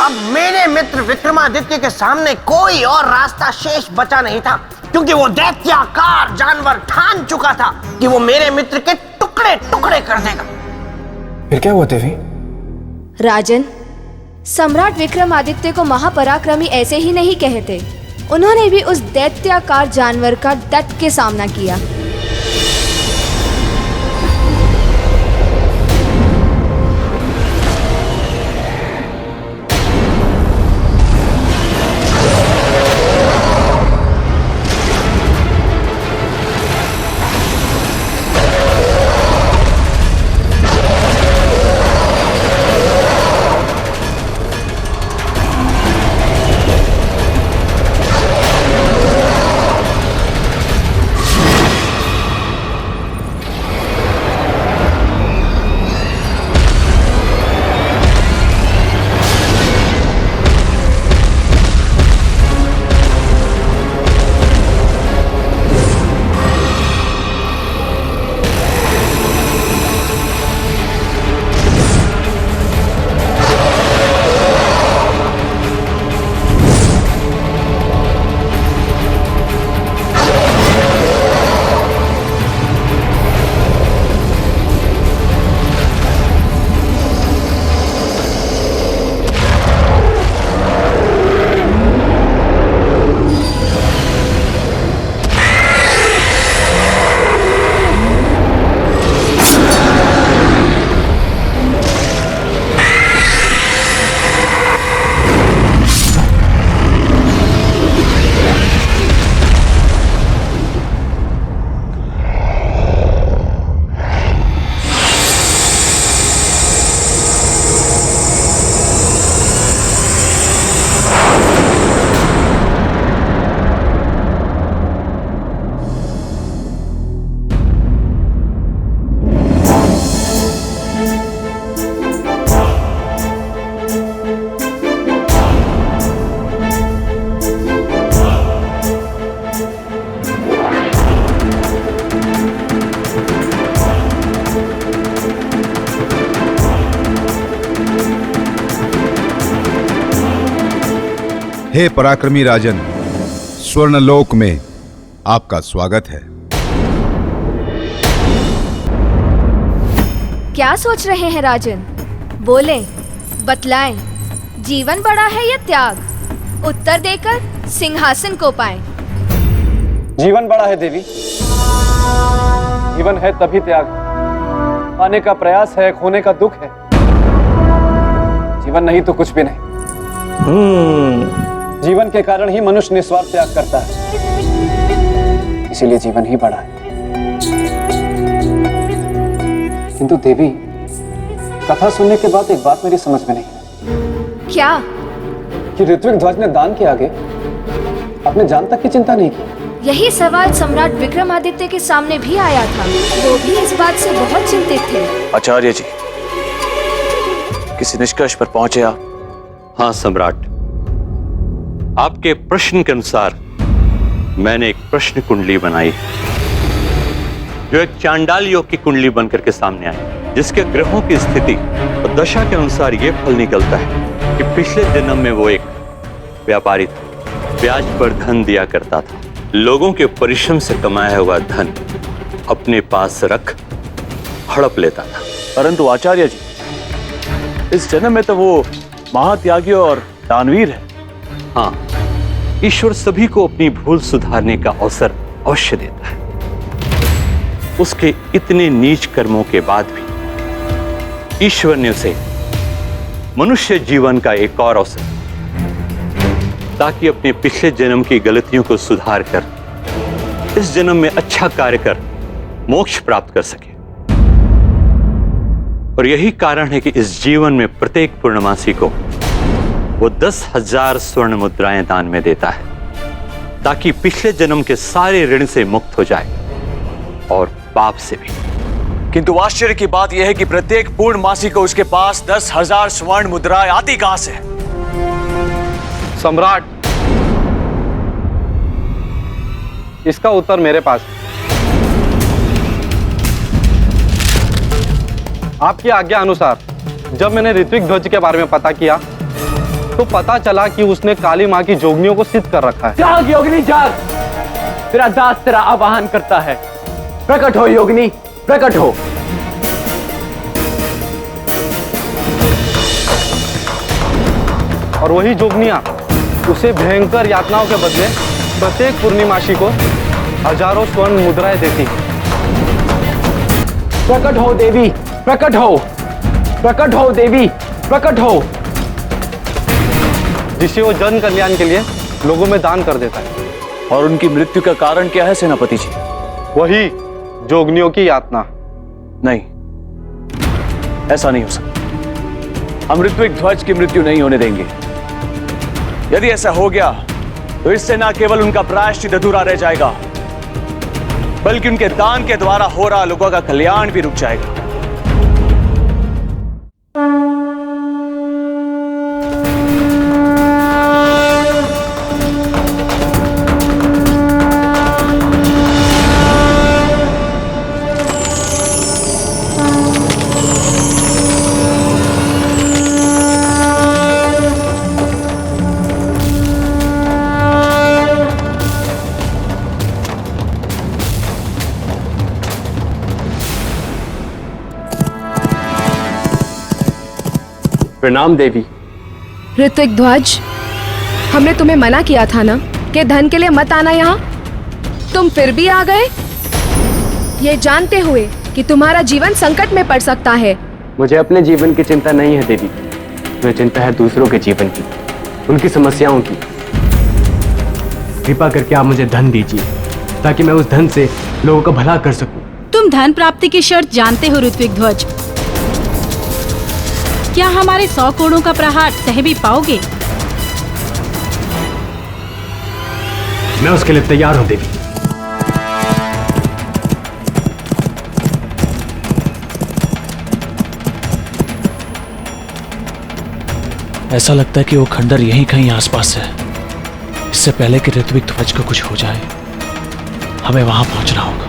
अब मेरे मित्र विक्रमादित्य के सामने कोई और रास्ता शेष बचा नहीं था, क्योंकि वो दैत्याकार जानवर ठान चुका था कि वो मेरे मित्र के टुकड़े टुकड़े कर देगा। फिर क्या हुआ देवी? राजन, सम्राट विक्रमादित्य को महापराक्रमी ऐसे ही नहीं कहते। उन्होंने भी उस दैत्याकार जानवर का डट के सामना किया। हे पराक्रमी राजन, स्वर्णलोक में आपका स्वागत है। क्या सोच रहे हैं राजन? बोलें, बतलाएं। जीवन बड़ा है या त्याग? उत्तर देकर सिंहासन को पाएं। जीवन बड़ा है देवी। जीवन है तभी त्याग, पाने का प्रयास है, खोने का दुख है। जीवन नहीं तो कुछ भी नहीं। जीवन के कारण ही मनुष्य निस्वार्थ त्याग करता है, इसीलिए जीवन ही बड़ा है। किंतु देवी, कथा सुनने के बाद एक बात मेरी समझ में नहीं है। क्या? कि ऋत्विक ध्वज ने दान के आगे अपने जान तक की चिंता नहीं की। यही सवाल सम्राट विक्रमादित्य के सामने भी आया था। वो भी इस बात से बहुत चिंतित थे। आचार्य जी, किसी निष्कर्ष पर पहुंचे आप? हाँ सम्राट, आपके प्रश्न के अनुसार मैंने एक प्रश्न कुंडली बनाई जो एक चांडाल योग की कुंडली बनकर के सामने आई, जिसके ग्रहों की स्थिति और दशा के अनुसार यह फल निकलता है कि पिछले जन्म में वो एक व्यापारी था, ब्याज पर धन दिया करता था, लोगों के परिश्रम से कमाया हुआ धन अपने पास रख हड़प लेता था। परंतु आचार्य जी, इस जन्म में तो वो महात्यागी और दानवीर है। हाँ, ईश्वर सभी को अपनी भूल सुधारने का अवसर अवश्य देता है। उसके इतने नीच कर्मों के बाद भी ईश्वर ने उसे मनुष्य जीवन का एक और अवसर, ताकि अपने पिछले जन्म की गलतियों को सुधार कर इस जन्म में अच्छा कार्य कर मोक्ष प्राप्त कर सके। और यही कारण है कि इस जीवन में प्रत्येक पूर्णमासी को वो 10,000 स्वर्ण मुद्राएं दान में देता है, ताकि पिछले जन्म के सारे ऋण से मुक्त हो जाए और पाप से भी। किंतु आश्चर्य की बात यह है कि प्रत्येक पूर्णमासी को उसके पास 10,000 स्वर्ण मुद्राएं आती कहां से? सम्राट, इसका उत्तर मेरे पास है। आपकी आज्ञा अनुसार जब मैंने ऋत्विक ध्वज के बारे में पता किया उसको पता चला कि उसने काली माँ की जोगनियों को सिद्ध कर रखा है। जाग योगिनी जाग, तेरा दास तेरा आवाहन करता है। प्रकट हो योगिनी, प्रकट हो। और वही जोगनियां उसे भयंकर यातनाओं के बदले प्रत्येक पूर्णिमासी को हजारों स्वर्ण मुद्राएं देती। प्रकट हो देवी, प्रकट हो, प्रकट हो देवी, प्रकट हो। जिसे वो जन कल्याण के लिए लोगों में दान कर देता है। और उनकी मृत्यु का कारण क्या है सेनापति जी? वही जोगनियों की यातना। नहीं, ऐसा नहीं हो सकता। हम ऋत्विक ध्वज की मृत्यु नहीं होने देंगे। यदि ऐसा हो गया तो इससे न केवल उनका प्रायश्चित अधूरा रह जाएगा, बल्कि उनके दान के द्वारा हो रहा लोगों का कल्याण भी रुक जाएगा। प्रणाम देवी। ऋत्विक ध्वज, हमने तुम्हें मना किया था ना कि धन के लिए मत आना यहाँ। तुम फिर भी आ गए, ये जानते हुए कि तुम्हारा जीवन संकट में पड़ सकता है। मुझे अपने जीवन की चिंता नहीं है देवी, मुझे चिंता है दूसरों के जीवन की, उनकी समस्याओं की। कृपा करके आप मुझे धन दीजिए ताकि मैं उस धन से लोगों का भला कर सकूं। तुम धन प्राप्ति की शर्त जानते हो ऋत्विक ध्वज। क्या हमारे 100 कोड़ों का प्रहार सह भी पाओगे? मैं उसके लिए तैयार हूं देवी। ऐसा लगता है कि वो खंडर यहीं कहीं आसपास है। इससे पहले कि ऋत्विक ध्वज को कुछ हो जाए, हमें वहां पहुंचना होगा।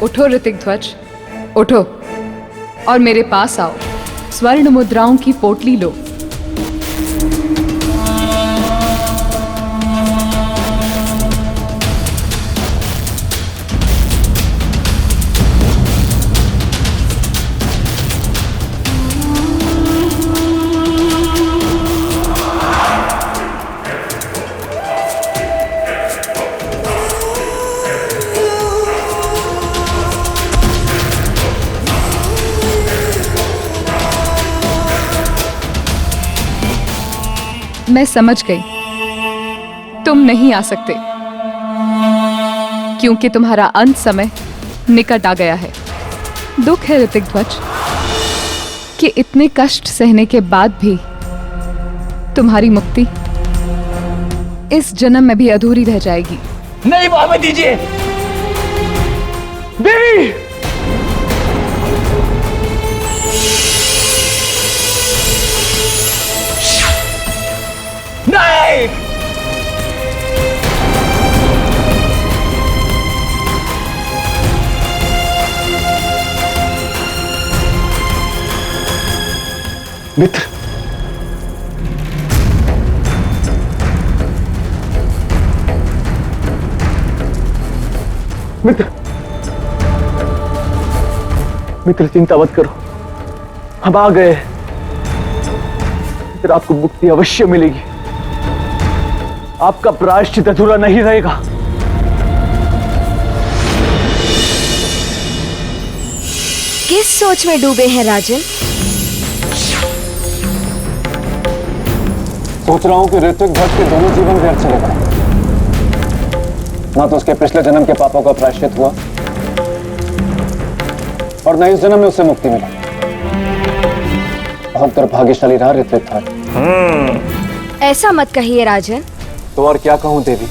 उठो ऋतिक ध्वज, उठो और मेरे पास आओ। स्वर्ण मुद्राओं की पोटली लो। मैं समझ गई, तुम नहीं आ सकते क्योंकि तुम्हारा अंत समय निकट आ गया है। दुख है ऋतिक ध्वज कि इतने कष्ट सहने के बाद भी तुम्हारी मुक्ति इस जन्म में भी अधूरी रह जाएगी। नहीं, वो हमें दीजिए देवी। नहीं, मित्र, मित्र चिंता मत करो, हम आ गए। फिर आपको मुक्ति अवश्य मिलेगी, आपका प्रायश्चित अधूरा नहीं रहेगा। किस सोच में डूबे हैं राजन? सोच रहा हूं कि ऋत्विक ध्वज के दोनों जीवन व्यर्थ चले गए। ना तो उसके पिछले जन्म के पापों का प्रायश्चित हुआ और न इस जन्म में उसे मुक्ति मिली। बहुत दुर्भाग्यशाली रहा ऋत्विक ध्वज। ऐसा मत कहिए राजन। तो और क्या कहूं देवी?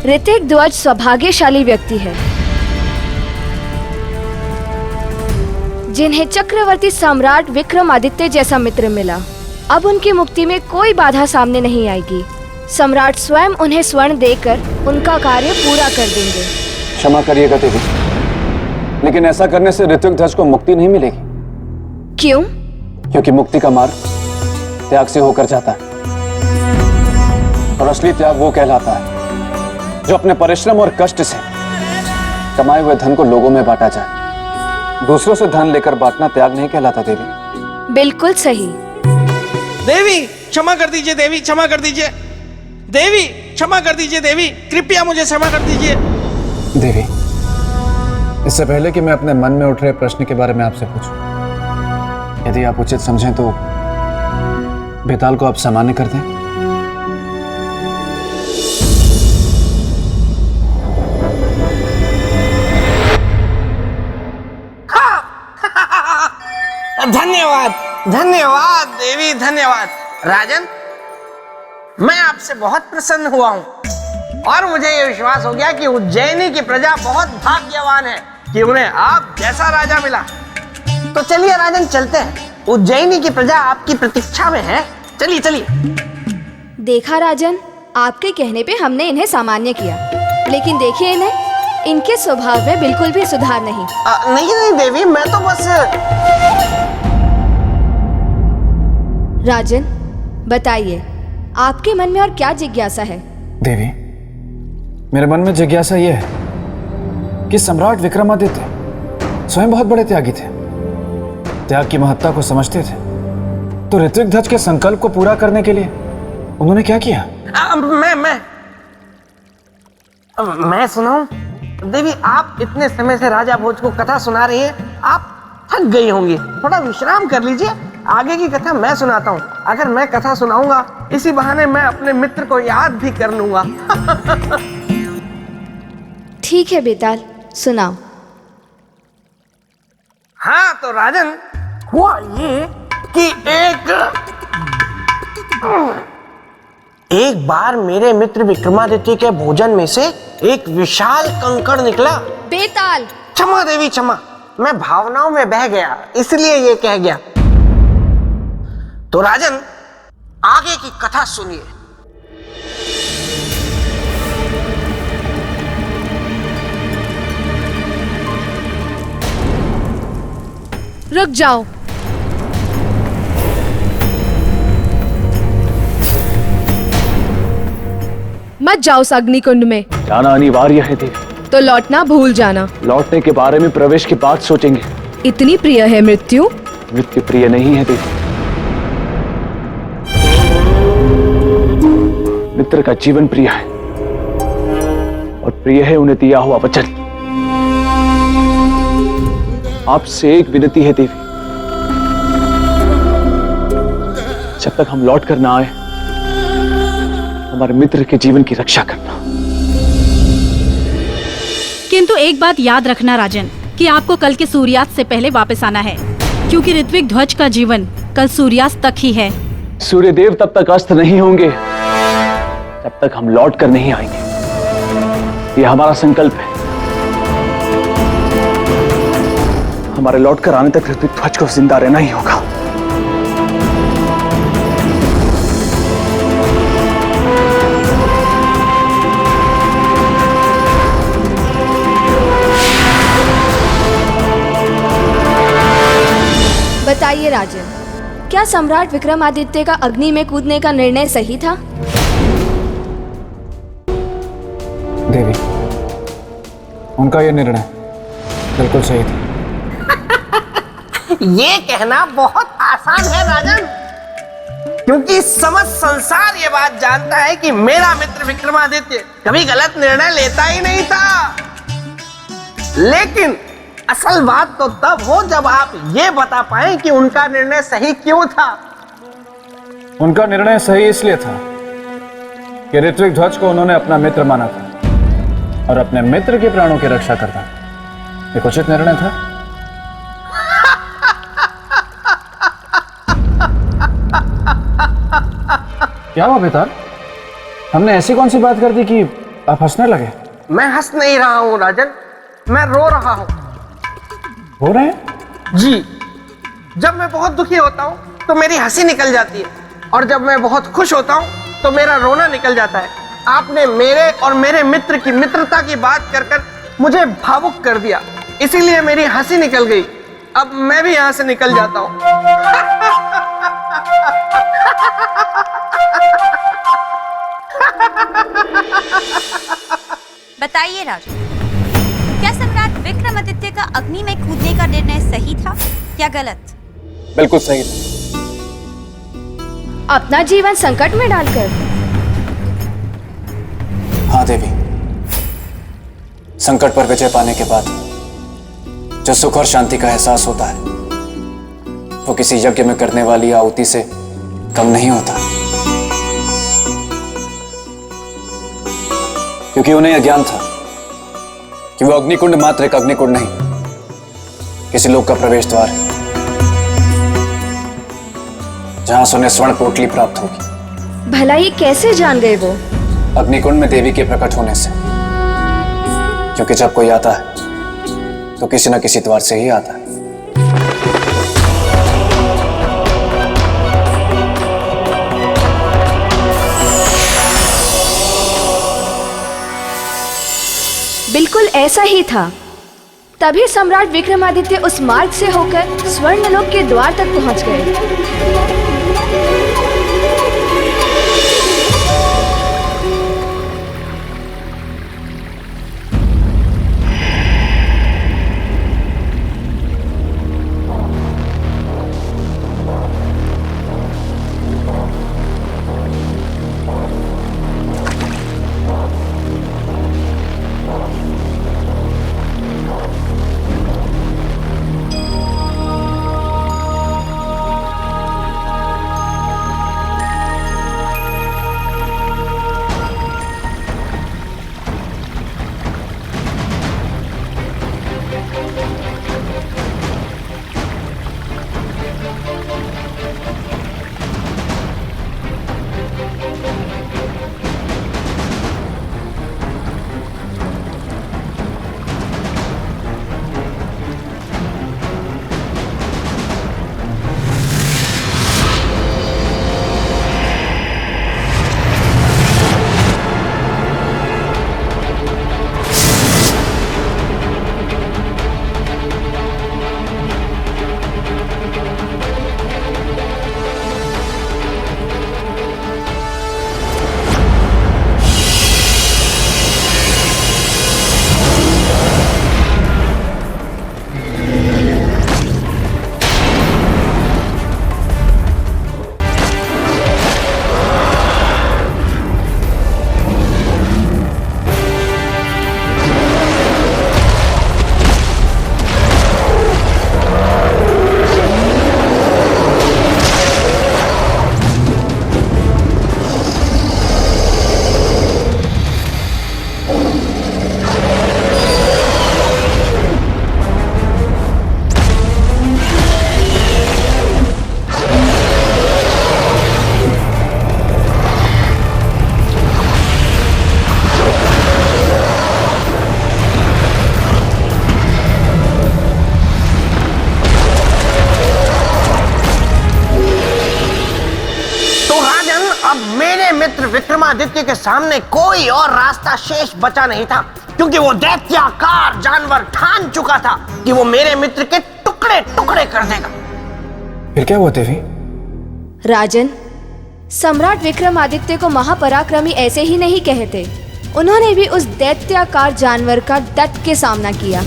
ऋतिक ध्वज सौभाग्यशाली व्यक्ति है जिन्हें चक्रवर्ती सम्राट विक्रमादित्य जैसा मित्र मिला। अब उनकी मुक्ति में कोई बाधा सामने नहीं आएगी। सम्राट स्वयं उन्हें स्वर्ण देकर उनका कार्य पूरा कर देंगे। क्षमा करिएगा देवी, लेकिन ऐसा करने से ऋत्विक ध्वज को मुक्ति नहीं मिलेगी। क्यों? क्योंकि मुक्ति का मार्ग त्याग से होकर जाता है और असली त्याग वो कहलाता है जो अपने परिश्रम और कष्ट से कमाए हुए धन को लोगों में बांटा जाए। दूसरों से धन लेकर बांटना त्याग नहीं कहलाता देवी। बिल्कुल सही। देवी क्षमा कर दीजिए, देवी क्षमा कर दीजिए, देवी क्षमा कर दीजिए, देवी कृपया मुझे क्षमा कर दीजिए। देवी, इससे पहले कि मैं अपने मन में उठ रहे प्रश्न के बारे में आपसे पूछूं, यदि आप उचित समझें तो बेताल को आप सामान्य कर दें। धन्यवाद धन्यवाद देवी, धन्यवाद। राजन, मैं आपसे बहुत प्रसन्न हुआ हूं और मुझे यह विश्वास हो गया कि उज्जैनी की प्रजा बहुत भाग्यवान है कि उन्हें आप जैसा राजा मिला। तो चलिए राजन, चलते हैं। उज्जैनी की प्रजा आपकी प्रतीक्षा में है। चलिए चलिए। देखा राजन, आपके कहने पे हमने इन्हें सामान्य किया, लेकिन देखिए इन्हें, इनके स्वभाव में बिल्कुल भी सुधार नहीं। नहीं देवी, मैं तो बस। राजन, बताइए आपके मन में और क्या जिज्ञासा है? देवी, मेरे मन में जिज्ञासा यह है कि सम्राट विक्रमादित्य स्वयं बहुत बड़े त्यागी थे, त्याग की महत्ता को समझते थे। तो ऋत्विक ध्वज के संकल्प को पूरा करने के लिए उन्होंने क्या किया? मैं सुनाऊं? देवी, आप इतने समय से राजा भोज को कथा सुना रही हैं, आप थक गई होंगी। थोड़ा विश्राम कर लीजिए, आगे की कथा मैं सुनाता हूँ। अगर मैं कथा सुनाऊंगा, इसी बहाने मैं अपने मित्र को याद भी कर लूंगा। ठीक है बेताल, सुनाओ। हाँ तो राजन, हुआ ये कि एक बार मेरे मित्र विक्रमादित्य के भोजन में से एक विशाल कंकड़ निकला। बेताल! क्षमा देवी क्षमा, मैं भावनाओं में बह गया, इसलिए ये कह गया। तो राजन, आगे की कथा सुनिए। रुक जाओ। मत जाओ उस अग्निकुंड में। जाना अनिवार्य है देवी। तो लौटना भूल जाना। लौटने के बारे में प्रवेश के बाद सोचेंगे। इतनी प्रिय है मृत्यु? मृत्यु प्रिय नहीं है देवी। मित्र का जीवन प्रिय है और प्रिय है उन्हें दिया हुआ वचन। आपसे एक विनती है देवी, जब तक हम लौट कर ना आए, हमारे मित्र के जीवन की रक्षा करना। किंतु एक बात याद रखना राजन, कि आपको कल के सूर्यास्त से पहले वापस आना है, क्योंकि ऋत्विक ध्वज का जीवन कल सूर्यास्त तक ही है। सूर्यदेव तब तक अस्त नहीं होंगे जब तक हम लौट कर नहीं आएंगे। यह हमारा संकल्प है। हमारे लौट कर आने तक ऋत्विक ध्वज को जिंदा रहना ही होगा। बताइए राजन, क्या सम्राट विक्रमादित्य का अग्नि में कूदने का निर्णय सही था? देवी, उनका ये निर्णय बिल्कुल सही था। ये कहना बहुत आसान है राजन, क्योंकि समस्त संसार ये बात जानता है कि मेरा मित्र विक्रमादित्य कभी गलत निर्णय लेता ही नहीं था। लेकिन असल बात तो तब हो जब आप ये बता पाए कि उनका निर्णय सही क्यों था। उनका निर्णय सही इसलिए था कि ऋत्विक ध्वज को उन्होंने अपना मित्र माना था और अपने मित्र के प्राणों की रक्षा करना एक उचित निर्णय था। क्या हुआ बेताल? हमने ऐसी कौन सी बात कर दी कि आप हंसने लगे? मैं हंस नहीं रहा हूं राजन, मैं रो रहा हूं। रो रहे हैं? जी, जब मैं बहुत दुखी होता हूं तो मेरी हंसी निकल जाती है, और जब मैं बहुत खुश होता हूं तो मेरा रोना निकल जाता है। आपने मेरे और मेरे मित्र की मित्रता की बात कर कर मुझे भावुक कर दिया, इसीलिए मेरी हंसी निकल गई। अब मैं भी यहां से निकल जाता हूं। बताइए राजन, क्या सम्राट विक्रमादित्य का अग्नि में कूदने का निर्णय सही था या गलत? बिल्कुल सही था। अपना जीवन संकट में डालकर। हाँ देवी, संकट पर विजय पाने के बाद जो सुख और शांति का एहसास होता है वो किसी यज्ञ में करने वाली आहुति से कम नहीं होता, क्योंकि उन्हें यह ज्ञान था कि वो अग्निकुंड मात्र एक अग्निकुंड नहीं, किसी लोक का प्रवेश द्वार है जहां से उन्हें स्वर्ण पोटली प्राप्त होगी। भला ये कैसे जान गए वो? अग्निकुंड में देवी के प्रकट होने से, क्योंकि जब कोई आता है तो किसी न किसी द्वार से ही आता है। बिल्कुल ऐसा ही था। तभी सम्राट विक्रमादित्य उस मार्ग से होकर स्वर्णलोक के द्वार तक पहुंच गए। मित्र विक्रमादित्य के सामने कोई और रास्ता शेष बचा नहीं था, क्योंकि वो दैत्याकार जानवर ठान चुका था कि वो मेरे मित्र के टुकड़े टुकड़े कर देगा। फिर क्या हुआ देवी? राजन, सम्राट विक्रमादित्य को महापराक्रमी ऐसे ही नहीं कहते। उन्होंने भी उस दैत्याकार जानवर का डट के सामना किया।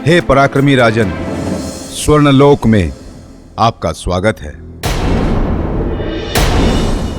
हे पराक्रमी राजन, स्वर्णलोक में आपका स्वागत है।